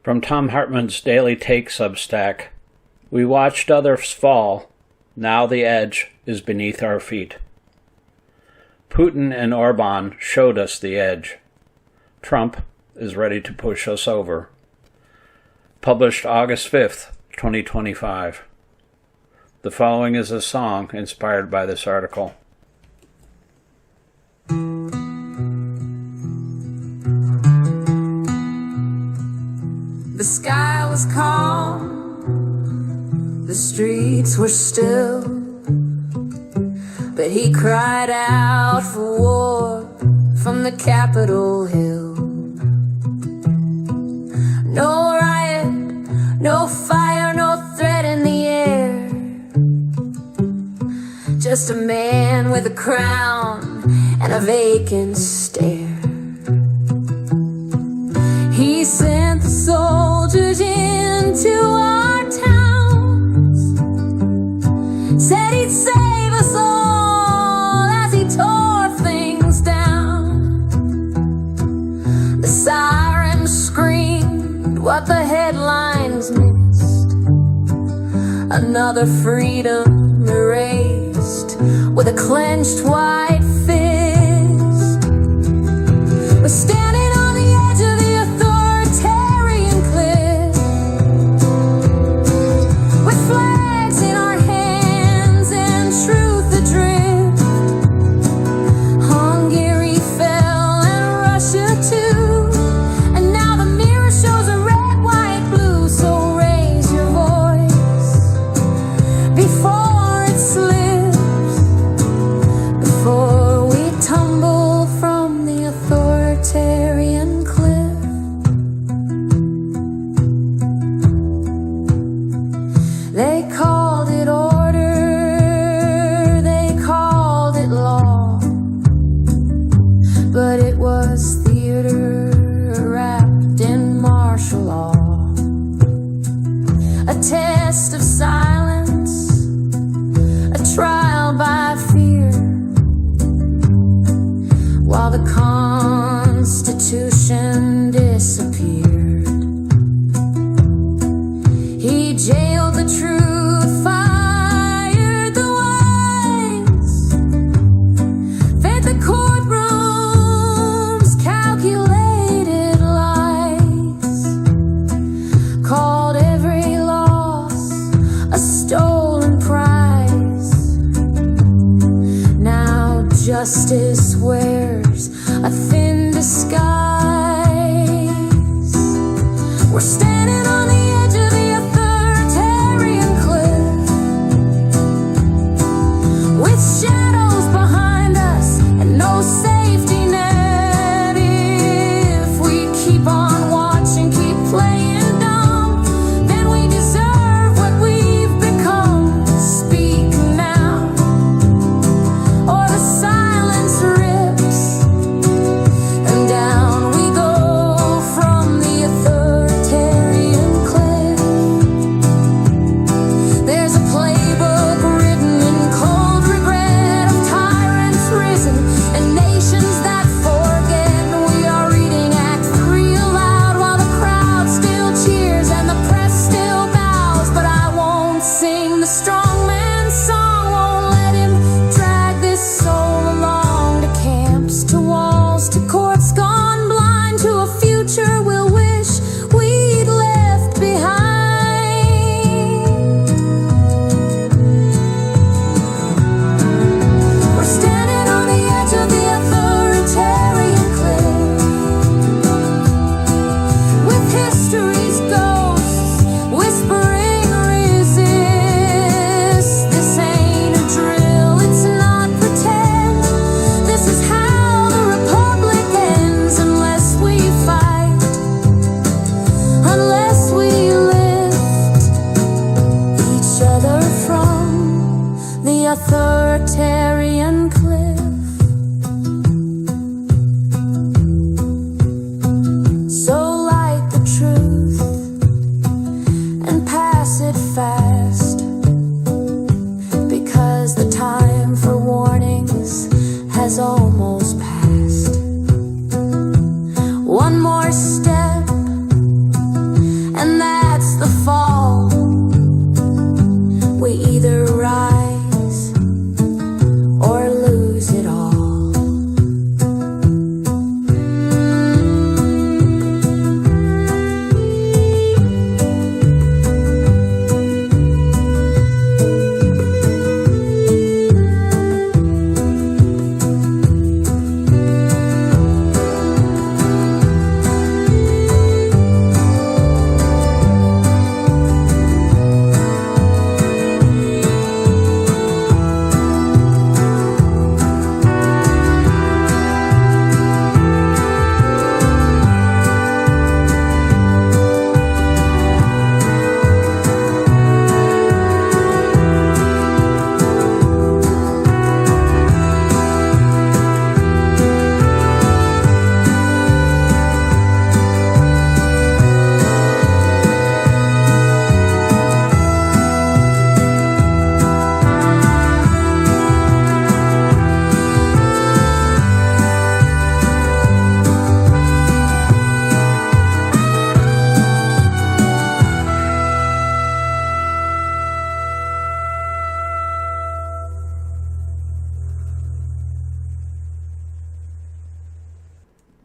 From Thom Hartmann's Daily Take Substack, we watched others fall, now the edge is beneath our feet. Putin and Orban showed us the edge. Trump is ready to push us over. Published August 5th, 2025. The following is a song inspired by this article. The sky was calm, the streets were still, but he cried out for war from the Capitol Hill. No riot, no fire, no threat in the air, just a man with a crown and a vacant stare. He sent the soldiers into our towns, said he'd save us all as he tore things down. The sirens screamed what the headlines missed, another freedom erased with a clenched white fist. We're standing on the edge of the authoritarian cliff, with flags in our hands and truth adrift. Hungary fell and Russia too, and now the mirror shows a red, white, blue. So raise your voice before it slips, before we tumble from the authoritarian cliff. They called it order, they called it law, but it was theater wrapped in martial law. A test of silence, a trial by fear, while the Constitution disappeared. He jailed the truth, fired the wise, fed the courtrooms calculated lies, called every loss a stolen prize. Now justice wears a thin disguise. We're standing on the edge of the authoritarian cliff, with shadows behind us and no safety net. If we keep on watching, keep playing dumb, then we deserve what we've become. Speak now, or the silence rips, and down we go from the authoritarian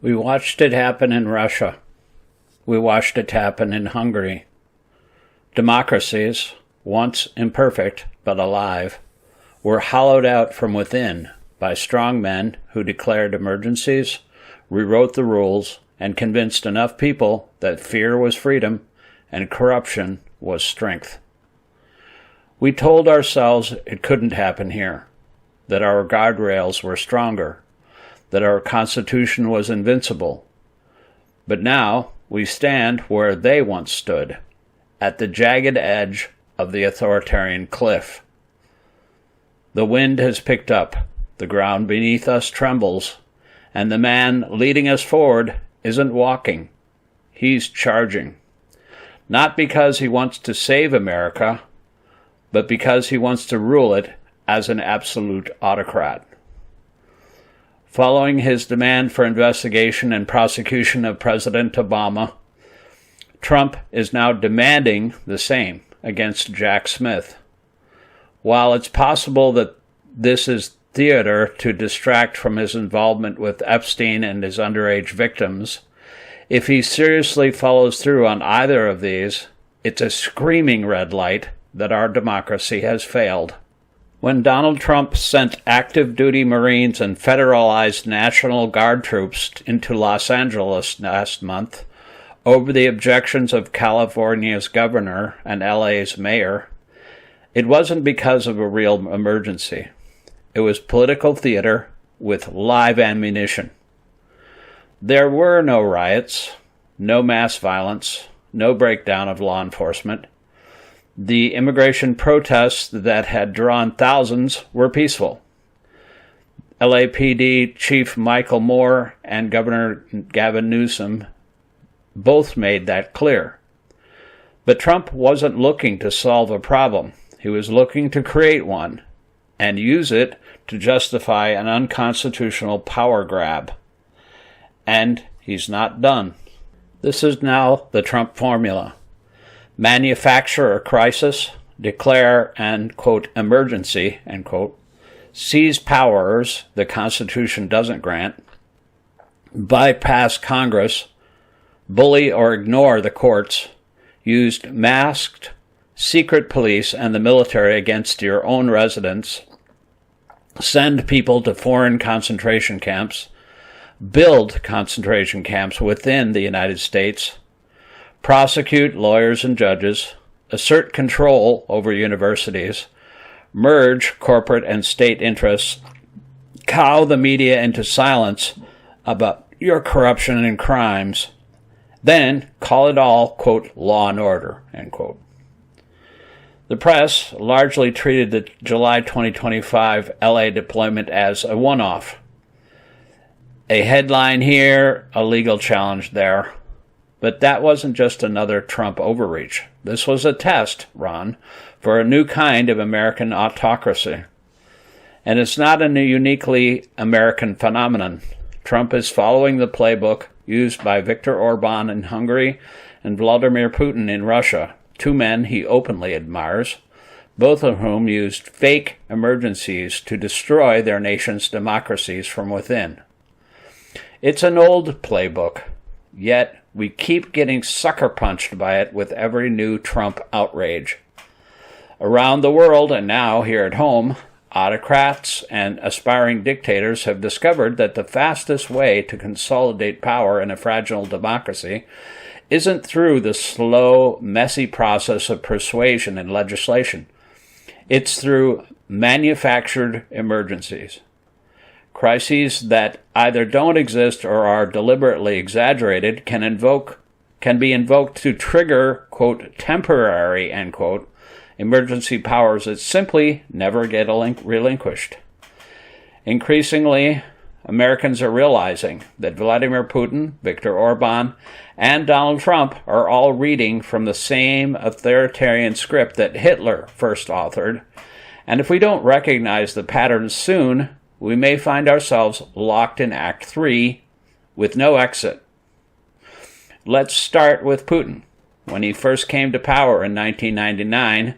We watched it happen in Russia. We watched it happen in Hungary. Democracies, once imperfect but alive, were hollowed out from within by strong men who declared emergencies, rewrote the rules, and convinced enough people that fear was freedom and corruption was strength. We told ourselves it couldn't happen here, that our guardrails were stronger, that our Constitution was invincible. But now we stand where they once stood, at the jagged edge of the authoritarian cliff. The wind has picked up, the ground beneath us trembles, and the man leading us forward isn't walking. He's charging. Not because he wants to save America, but because he wants to rule it as an absolute autocrat. Following his demand for investigation and prosecution of President Obama, Trump is now demanding the same against Jack Smith. While it's possible that this is theater to distract from his involvement with Epstein and his underage victims, if he seriously follows through on either of these, it's a screaming red light that our democracy has failed. When Donald Trump sent active duty Marines and federalized National Guard troops into Los Angeles last month over the objections of California's governor and LA's mayor, it wasn't because of a real emergency. It was political theater with live ammunition. There were no riots, no mass violence, no breakdown of law enforcement. The immigration protests that had drawn thousands were peaceful. LAPD Chief Michael Moore and Governor Gavin Newsom both made that clear. But Trump wasn't looking to solve a problem. He was looking to create one and use it to justify an unconstitutional power grab. And he's not done. This is now the Trump formula. Manufacture a crisis, declare an, quote, emergency, end quote, seize powers the Constitution doesn't grant, bypass Congress, bully or ignore the courts, used masked, secret police and the military against your own residents, send people to foreign concentration camps, build concentration camps within the United States, prosecute lawyers and judges, assert control over universities, merge corporate and state interests, cow the media into silence about your corruption and crimes, then call it all, quote, law and order, end quote. The press largely treated the July 2025 LA deployment as a one-off. A headline here, a legal challenge there. But that wasn't just another Trump overreach. This was a test, Ron, for a new kind of American autocracy. And it's not a uniquely American phenomenon. Trump is following the playbook used by Viktor Orban in Hungary and Vladimir Putin in Russia, two men he openly admires, both of whom used fake emergencies to destroy their nation's democracies from within. It's an old playbook, yet we keep getting sucker punched by it with every new Trump outrage. Around the world, and now here at home, autocrats and aspiring dictators have discovered that the fastest way to consolidate power in a fragile democracy isn't through the slow, messy process of persuasion and legislation. It's through manufactured emergencies. Crises that either don't exist or are deliberately exaggerated can be invoked to trigger, quote, temporary, end quote, emergency powers that simply never get relinquished. Increasingly, Americans are realizing that Vladimir Putin, Viktor Orban, and Donald Trump are all reading from the same authoritarian script that Hitler first authored, and if we don't recognize the patterns soon, we may find ourselves locked in Act 3 with no exit. Let's start with Putin. When he first came to power in 1999,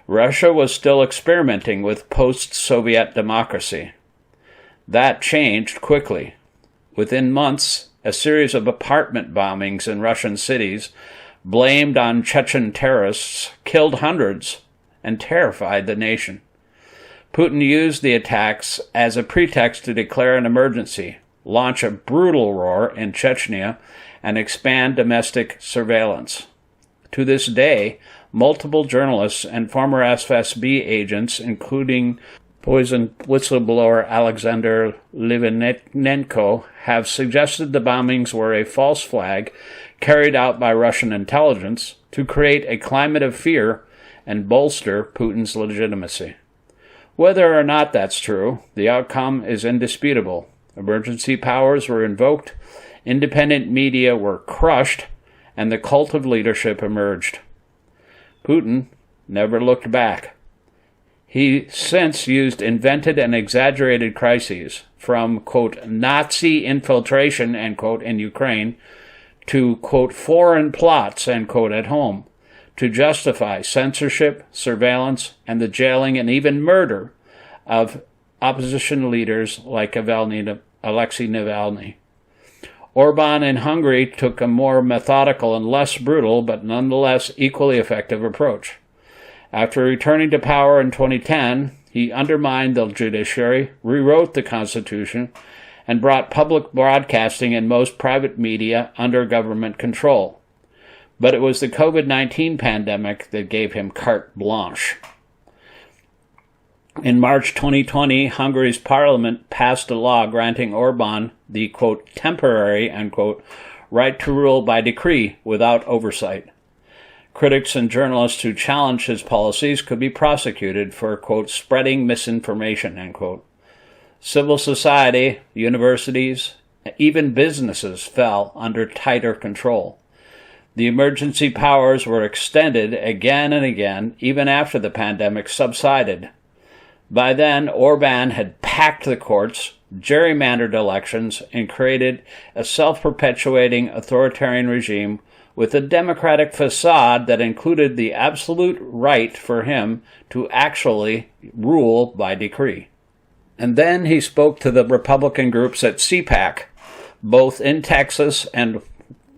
Russia was still experimenting with post-Soviet democracy. That changed quickly. Within months, a series of apartment bombings in Russian cities, blamed on Chechen terrorists, killed hundreds and terrified the nation. Putin used the attacks as a pretext to declare an emergency, launch a brutal war in Chechnya, and expand domestic surveillance. To this day, multiple journalists and former FSB agents, including poisoned whistleblower Alexander Litvinenko, have suggested the bombings were a false flag carried out by Russian intelligence to create a climate of fear and bolster Putin's legitimacy. Whether or not that's true, the outcome is indisputable. Emergency powers were invoked, independent media were crushed, and the cult of leadership emerged. Putin never looked back. He since used invented and exaggerated crises, from, quote, Nazi infiltration, end quote, in Ukraine, to, quote, foreign plots, end quote, at home, to justify censorship, surveillance, and the jailing and even murder of opposition leaders like Alexei Navalny. Orban in Hungary took a more methodical and less brutal, but nonetheless equally effective approach. After returning to power in 2010, he undermined the judiciary, rewrote the Constitution, and brought public broadcasting and most private media under government control. But it was the COVID-19 pandemic that gave him carte blanche. In March 2020, Hungary's parliament passed a law granting Orban the, quote, temporary, end quote, right to rule by decree without oversight. Critics and journalists who challenged his policies could be prosecuted for, quote, spreading misinformation, end quote. Civil society, universities, even businesses fell under tighter control. The emergency powers were extended again and again, even after the pandemic subsided. By then, Orban had packed the courts, gerrymandered elections, and created a self-perpetuating authoritarian regime with a democratic facade that included the absolute right for him to actually rule by decree. And then he spoke to the Republican groups at CPAC, both in Texas and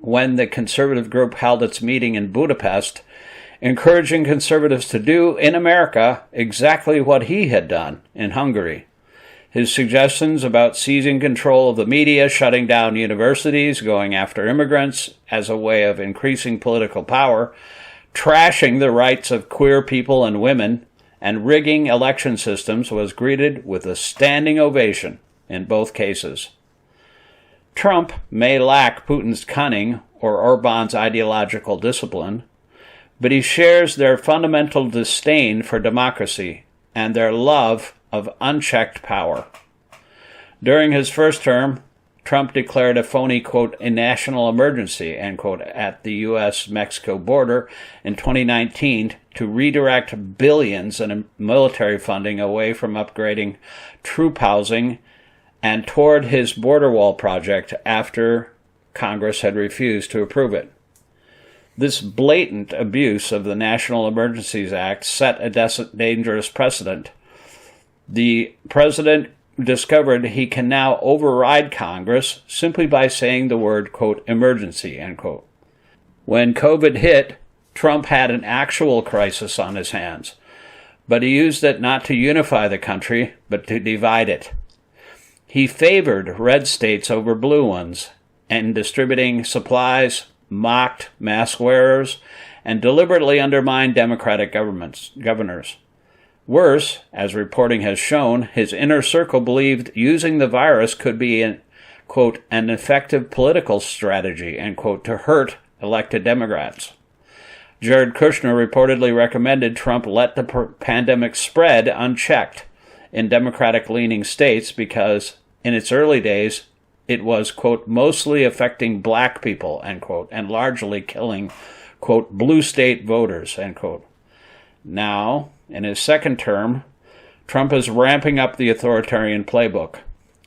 when the conservative group held its meeting in Budapest, encouraging conservatives to do in America exactly what he had done in Hungary. His suggestions about seizing control of the media, shutting down universities, going after immigrants as a way of increasing political power, trashing the rights of queer people and women, and rigging election systems was greeted with a standing ovation in both cases. Trump may lack Putin's cunning or Orban's ideological discipline, but he shares their fundamental disdain for democracy and their love of unchecked power. During his first term, Trump declared a phony, quote, a national emergency, end quote, at the U.S.-Mexico border in 2019 to redirect billions in military funding away from upgrading troop housing and toward his border wall project after Congress had refused to approve it. This blatant abuse of the National Emergencies Act set a dangerous precedent. The president discovered he can now override Congress simply by saying the word, quote, emergency, end quote. When COVID hit, Trump had an actual crisis on his hands, but he used it not to unify the country, but to divide it. He favored red states over blue ones, and distributing supplies, mocked mask wearers, and deliberately undermined Democratic governors. Worse, as reporting has shown, his inner circle believed using the virus could be, quote, an effective political strategy, end quote, to hurt elected Democrats. Jared Kushner reportedly recommended Trump let the pandemic spread unchecked in Democratic-leaning states because, in its early days, it was, quote, mostly affecting black people, end quote, and largely killing, quote, blue state voters, end quote. Now, in his second term, Trump is ramping up the authoritarian playbook.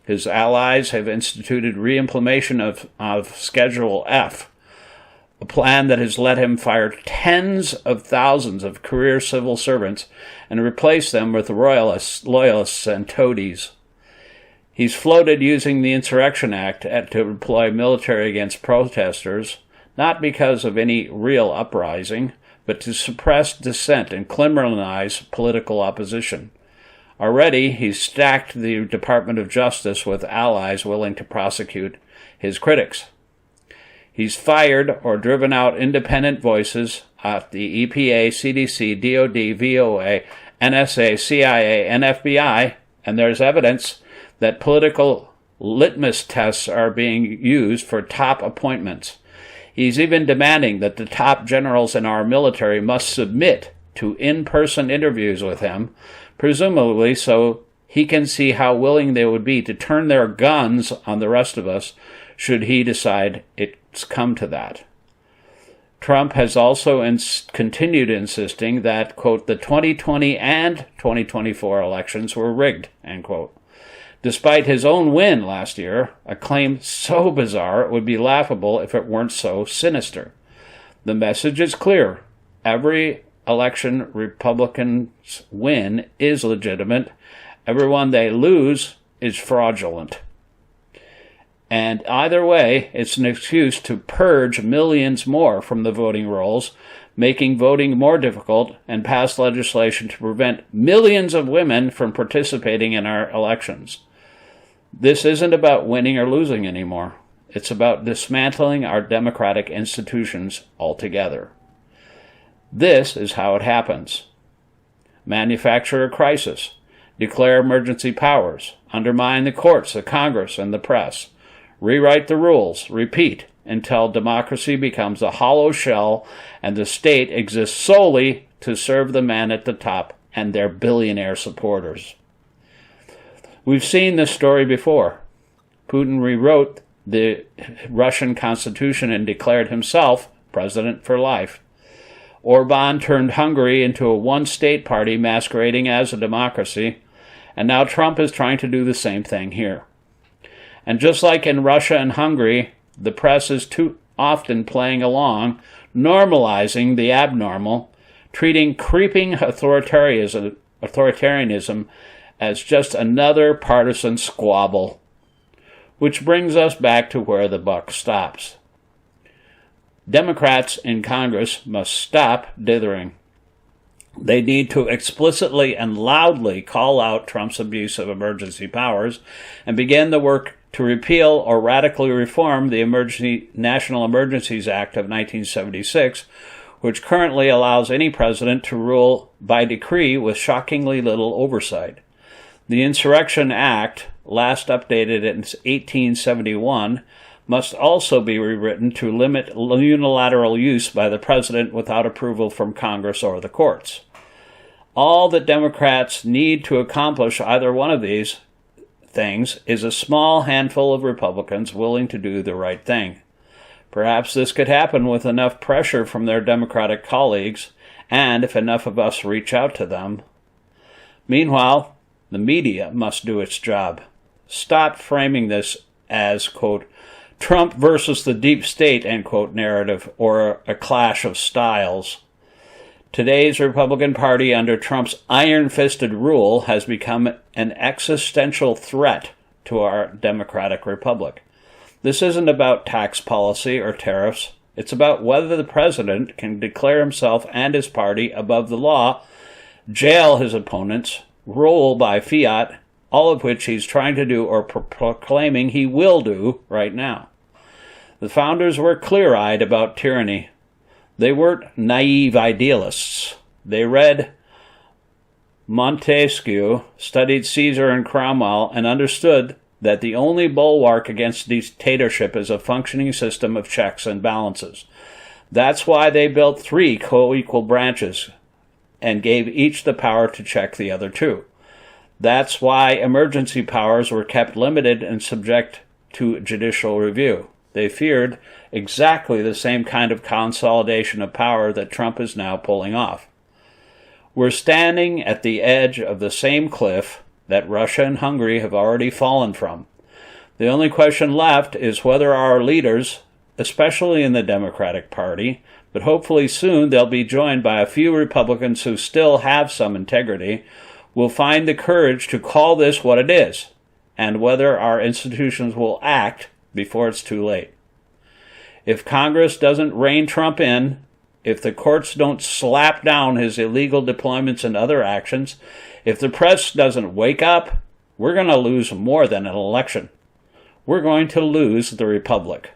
His allies have instituted reimplementation of Schedule F, a plan that has let him fire tens of thousands of career civil servants and replace them with loyalists and toadies. He's floated using the Insurrection Act to deploy military against protesters, not because of any real uprising, but to suppress dissent and criminalize political opposition. Already, he's stacked the Department of Justice with allies willing to prosecute his critics. He's fired or driven out independent voices at the EPA, CDC, DOD, VOA, NSA, CIA, and FBI, and there's evidence that political litmus tests are being used for top appointments. He's even demanding that the top generals in our military must submit to in-person interviews with him, presumably so he can see how willing they would be to turn their guns on the rest of us should he decide it's come to that. Trump has also continued insisting that, quote, the 2020 and 2024 elections were rigged, end quote. Despite his own win last year, a claim so bizarre it would be laughable if it weren't so sinister. The message is clear. Every election Republicans win is legitimate. Every one they lose is fraudulent. And either way, it's an excuse to purge millions more from the voting rolls, making voting more difficult, and pass legislation to prevent millions of women from participating in our elections. This isn't about winning or losing anymore. It's about dismantling our democratic institutions altogether. This is how it happens. Manufacture a crisis, declare emergency powers, undermine the courts, the Congress, and the press, rewrite the rules, repeat, until democracy becomes a hollow shell and the state exists solely to serve the men at the top and their billionaire supporters. We've seen this story before. Putin rewrote the Russian constitution and declared himself president for life. Orban turned Hungary into a one-state party masquerading as a democracy, and now Trump is trying to do the same thing here. And just like in Russia and Hungary, the press is too often playing along, normalizing the abnormal, treating creeping authoritarianism as just another partisan squabble. Which brings us back to where the buck stops. Democrats in Congress must stop dithering. They need to explicitly and loudly call out Trump's abuse of emergency powers and begin the work to repeal or radically reform the National Emergencies Act of 1976, which currently allows any president to rule by decree with shockingly little oversight. The Insurrection Act, last updated in 1871, must also be rewritten to limit unilateral use by the president without approval from Congress or the courts. All that Democrats need to accomplish either one of these things is a small handful of Republicans willing to do the right thing. Perhaps this could happen with enough pressure from their Democratic colleagues, and if enough of us reach out to them. Meanwhile, the media must do its job. Stop framing this as, quote, Trump versus the deep state, end quote, narrative, or a clash of styles. Today's Republican Party under Trump's iron-fisted rule has become an existential threat to our democratic republic. This isn't about tax policy or tariffs. It's about whether the president can declare himself and his party above the law, jail his opponents, rule by fiat, all of which he's trying to do or proclaiming he will do right now. The founders were clear-eyed about tyranny. They weren't naive idealists. They read Montesquieu, studied Caesar and Cromwell, and understood that the only bulwark against dictatorship is a functioning system of checks and balances. That's why they built 3 co-equal branches and gave each the power to check the other 2. That's why emergency powers were kept limited and subject to judicial review. They feared exactly the same kind of consolidation of power that Trump is now pulling off. We're standing at the edge of the same cliff that Russia and Hungary have already fallen from. The only question left is whether our leaders, especially in the Democratic Party, but hopefully soon they'll be joined by a few Republicans who still have some integrity, will find the courage to call this what it is, and whether our institutions will act before it's too late. If Congress doesn't rein Trump in, if the courts don't slap down his illegal deployments and other actions, if the press doesn't wake up, we're going to lose more than an election. We're going to lose the republic.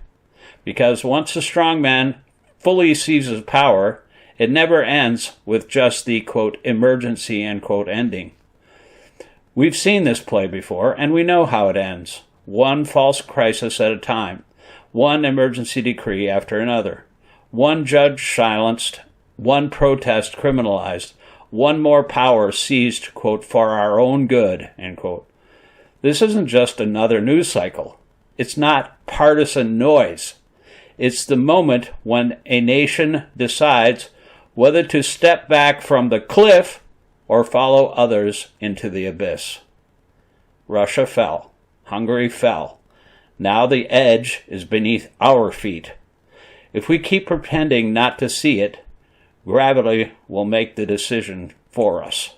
Because once a strongman fully seizes power, it never ends with just the, quote, emergency, end quote, ending. We've seen this play before, and we know how it ends. One false crisis at a time. One emergency decree after another. One judge silenced. One protest criminalized. One more power seized, quote, for our own good, end quote. This isn't just another news cycle. It's not partisan noise. It's the moment when a nation decides whether to step back from the cliff or follow others into the abyss. Russia fell. Hungary fell. Now the edge is beneath our feet. If we keep pretending not to see it, gravity will make the decision for us.